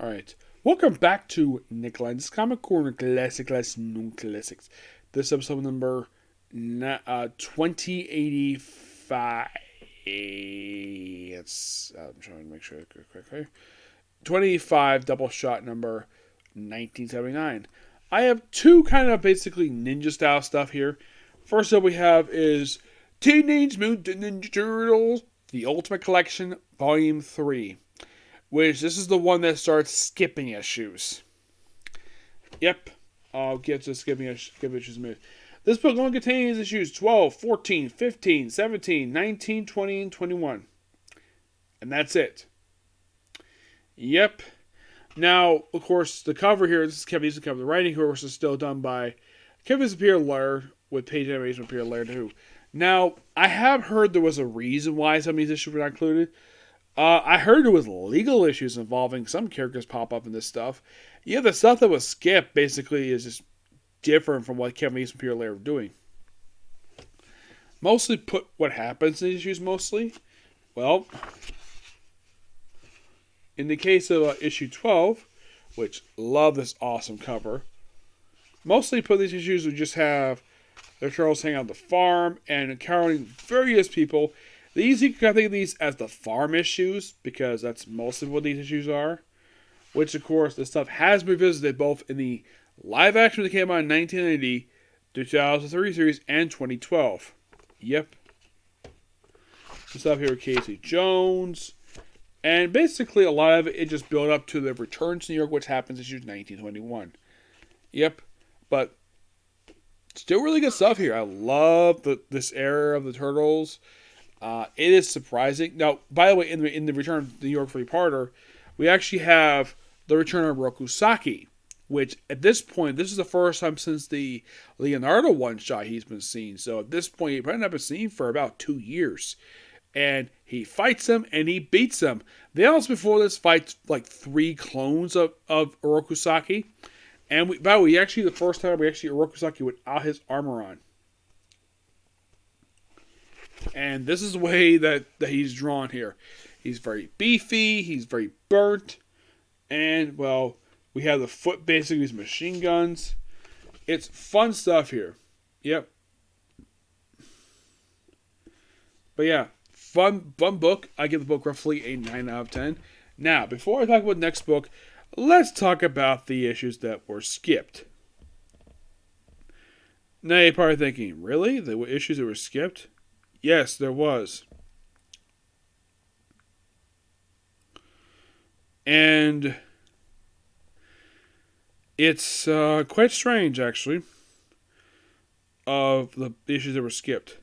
Alright. Welcome back to Nick Lenz Comic Corner Classic Non Classics. This episode number 2085. I'm trying to make sure quickly. 25 Doubleshot number 1979. I have two kind of basically ninja style stuff here. First up we have is Teenage Mutant Ninja Turtles, The Ultimate Collection, Volume 3. Which, this is the one that starts skipping issues. Yep. I'll get to skipping issues in a minute. This book only contains issues 12, 14, 15, 17, 19, 20, and 21. And that's it. Yep. Now, of course, the cover here, this is Kevin Eastman cover. The writing, of course, is still done by Kevin Pierre Laird, with page animation of Pierre Laird, who. Now, I have heard there was a reason why some of these issues were not included. I heard there was legal issues involving some characters pop up in this stuff. Yeah, the stuff that was skipped basically is just different from what Kevin Eastman and Pierre Laird were doing. Mostly put what happens in these issues mostly. Well, in the case of issue 12, which love this awesome cover, mostly put these issues we just have the turtles hanging out on the farm and encountering various people. These, you can think of these as the farm issues, because that's mostly what these issues are. Which, of course, this stuff has been revisited both in the live action that came out in 1990, 2003 series, and 2012. Yep. This stuff here with Casey Jones. And basically, a lot of it just built up to the return to New York, which happens in issue 1921. Yep. But still really good stuff here. I love this era of the Turtles. It is surprising. Now, by the way, in the Return to New York three-parter, we actually have the return of Rokusaki, which at this point, this is the first time since the Leonardo one-shot he's been seen. So at this point, he probably not been seen for about 2 years. And he fights him, and he beats him. They also, before this, fight like 3 clones of Rokusaki. And by the way, the first time Rokusaki without his armor on. And this is the way that he's drawn here. He's very beefy. He's very burnt. And, well, we have the foot basically his machine guns. It's fun stuff here. Yep. But yeah, fun book. I give the book roughly a 9 out of 10. Now, before I talk about the next book, let's talk about the issues that were skipped. Now you're probably thinking, really? There were issues that were skipped? Yes, there was. And it's quite strange, actually, of the issues that were skipped.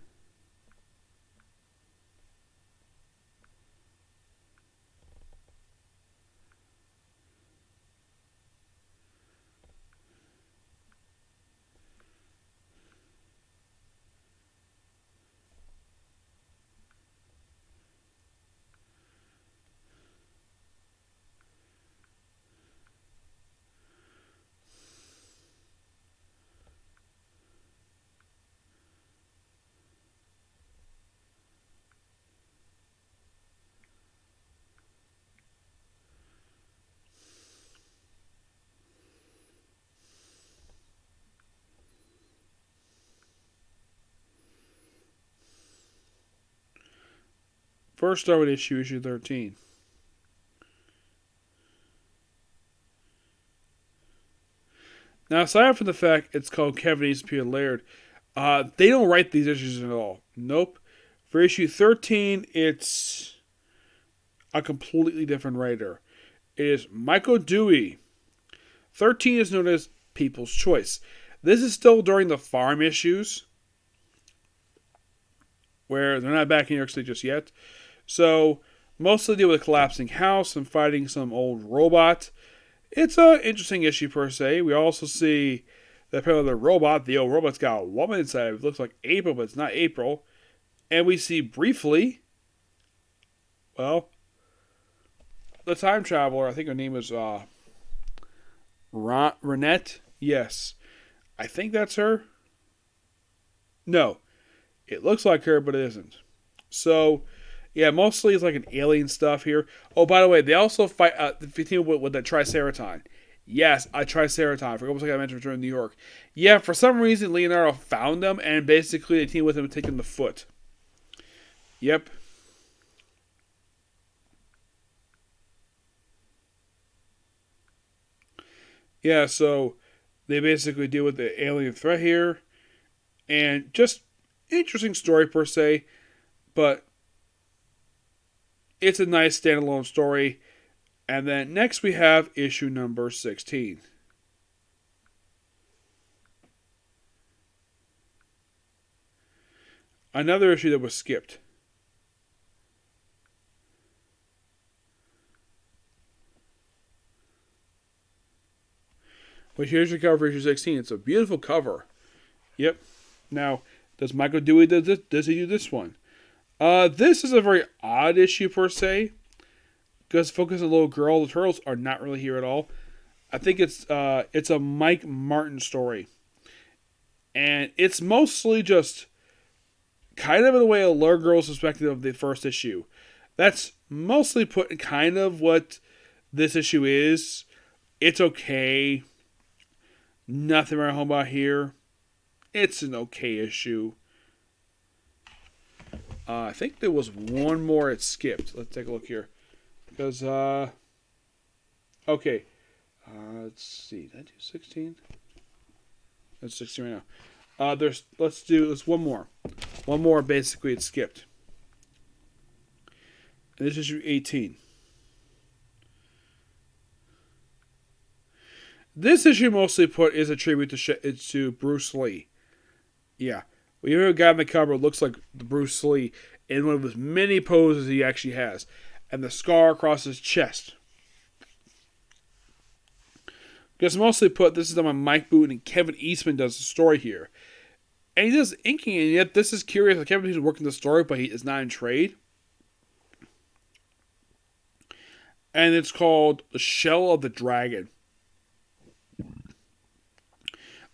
First, start with issue 13. Now, aside from the fact it's called Kevin Eastman Pierre Laird, they don't write these issues at all. Nope. For issue 13, it's a completely different writer. It is Michael Dewey. 13 is known as People's Choice. This is still during the farm issues, where they're not back in New York City just yet. So, mostly deal with a collapsing house and fighting some old robot. It's an interesting issue per se. We also see that apparently the old robot's got a woman inside. It looks like April, but it's not April. And we see briefly, well, the time traveler, I think her name is Renette. Yes. I think that's her. No. It looks like her, but it isn't. So, Yeah, mostly it's like an alien stuff here. Oh, by the way, they also fight the 15 with the Triceraton. Yes, a Triceraton. I forgot what I mentioned during New York. Yeah, for some reason, Leonardo found them, and basically they teamed with him to take him the foot. Yep. Yeah, so they basically deal with the alien threat here. And just interesting story per se, but it's a nice standalone story. And then next we have issue number 16. Another issue that was skipped. But here's your cover for issue 16. It's a beautiful cover. Yep. Now, does Michael Dewey does he do this one? This is a very odd issue per se. Because focus on a little girl. The turtles are not really here at all. I think it's a Mike Martin story. And it's mostly just kind of in the way a little girl's perspective of the first issue. That's mostly put kind of what this issue is. It's okay. Nothing right home about here. It's an okay issue. I think there was one more it skipped. Let's take a look here. Because, okay. Let's see. Did I do 16? That's 16 right now. Let's one more. One more, basically, it skipped. And this is issue 18. This issue mostly put is a tribute to Bruce Lee. Yeah. We have a guy on the cover who looks like Bruce Lee in one of his many poses he actually has. And the scar across his chest. Because mostly put, this is done by Mike Booten and Kevin Eastman does the story here. And he does inking, and yet this is curious. Like Kevin Eastman is working the story, but he is not in trade. And it's called The Shell of the Dragon.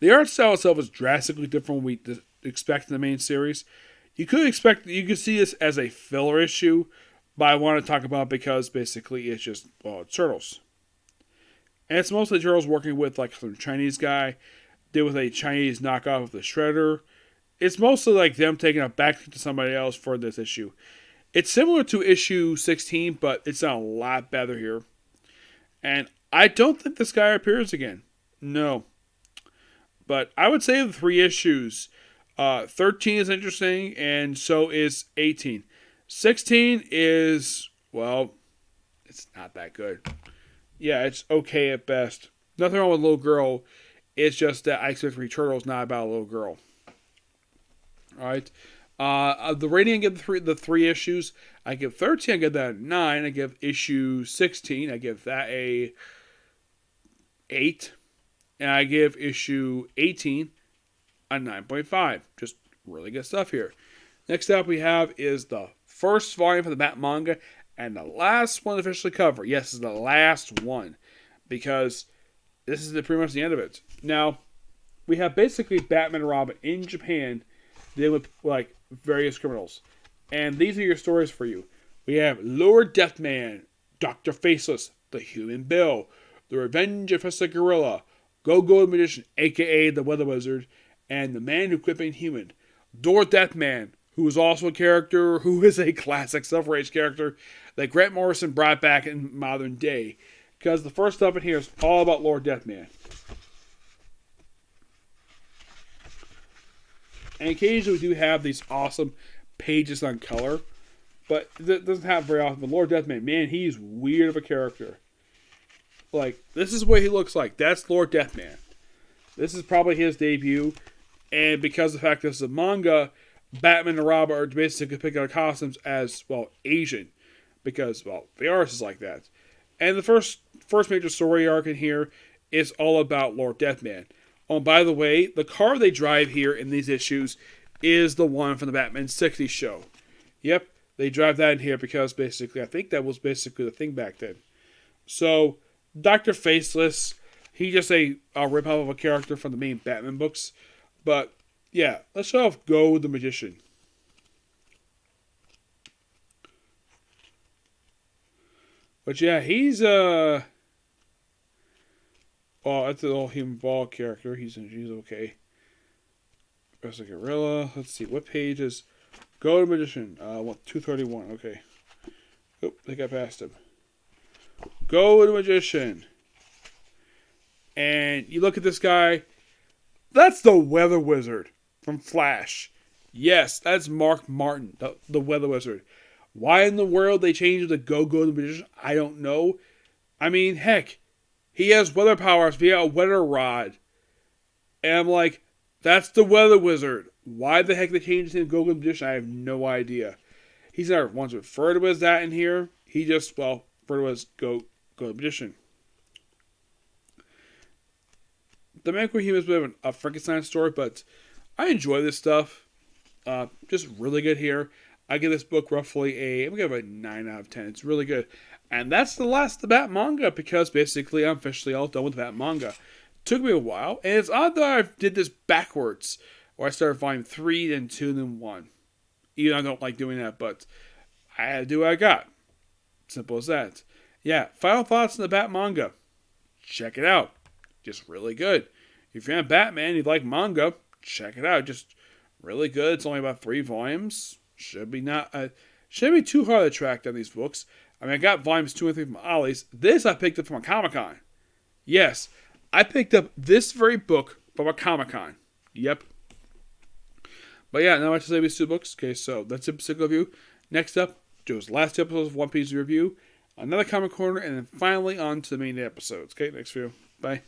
The art style itself is drastically different from what we expect in the main series. You could see this as a filler issue, but I want to talk about it because basically it's just turtles. And it's mostly turtles working with like some Chinese guy, did with a Chinese knockoff of the Shredder. It's mostly like them taking it back to somebody else for this issue. It's similar to issue 16, but it's done a lot better here. And I don't think this guy appears again. No. But I would say the 3 issues. 13 is interesting, and so is 18. 16 is, well, it's not that good. Yeah, it's okay at best. Nothing wrong with a little girl. It's just that I expect 3 turtles, not about a little girl. Alright. The rating I give the three issues, I give 13, I give that a 9. I give issue 16, I give that a 8. And I give issue 18 a 9.5. Just really good stuff here. Next up we have is the first volume for the Batmanga and the last one to officially cover. Yes, this is the last one because this is pretty much the end of it. Now, we have basically Batman and Robin in Japan dealing with like various criminals. And these are your stories for you. We have Lord Deathman, Dr. Faceless, the Human Bill, The Revenge of Professor Gorilla, Go-Go the Magician, a.k.a. the Weather Wizard, and the Man Who Quit Being Human. Lord Deathman, who is also a character who is a classic Silver Age character that Grant Morrison brought back in modern day. Because the first stuff in here is all about Lord Deathman. And occasionally we do have these awesome pages on color. But it doesn't happen very often. But Lord Deathman, man, he's weird of a character. Like, this is what he looks like. That's Lord Deathman. This is probably his debut. And because of the fact this is a manga, Batman and Robin are basically picking out costumes as, well, Asian. Because, well, the artist is like that. And the first major story arc in here is all about Lord Deathman. Oh, and by the way, the car they drive here in these issues is the one from the Batman 60 show. Yep, they drive that in here because basically, I think that was basically the thing back then. So, Dr. Faceless, he's just a rip-off of a character from the main Batman books. But, yeah, let's show off Go the Magician. But yeah, he's well, that's the old human ball character. He's okay. There's a gorilla. Let's see, what page is Go to Magician? 231. Okay. Oh, I think I passed him. Go to Magician. And you look at this guy. That's the Weather Wizard from Flash. Yes, that's Mark Martin, the Weather Wizard. Why in the world they changed it to Go the Magician, I don't know. I mean, heck, he has weather powers via a weather rod. And I'm like, that's the Weather Wizard. Why the heck they changed him to Go the Magician, I have no idea. He's never once referred to as that in here. He just, well, referred to as Go the Magician. The Man Queen is a bit of a Frankenstein story, but I enjoy this stuff. Just really good here. I give this book roughly I'm going to give it a 9 out of 10. It's really good. And that's the last of the Batmanga, because basically I'm officially all done with the Batmanga. Took me a while, and it's odd that I did this backwards, where I started volume 3, then 2, then 1. Even though I don't like doing that, but I had to do what I got. Simple as that. Yeah, final thoughts on the Batmanga. Check it out. Just really good. If you're a Batman, you like manga, check it out. Just really good. It's only about 3 volumes. Shouldn't be too hard to track down these books. I mean, I got volumes 2 and 3 from Ollie's. This I picked up from a Comic-Con. Yes, I picked up this very book from a Comic-Con. Yep. But yeah, not much to say about these 2 books. Okay, so that's it, particular review. Next up, Joe's last 2 episodes of One Piece review, another Comic Corner, and then finally on to the main episodes. Okay, next video. Bye.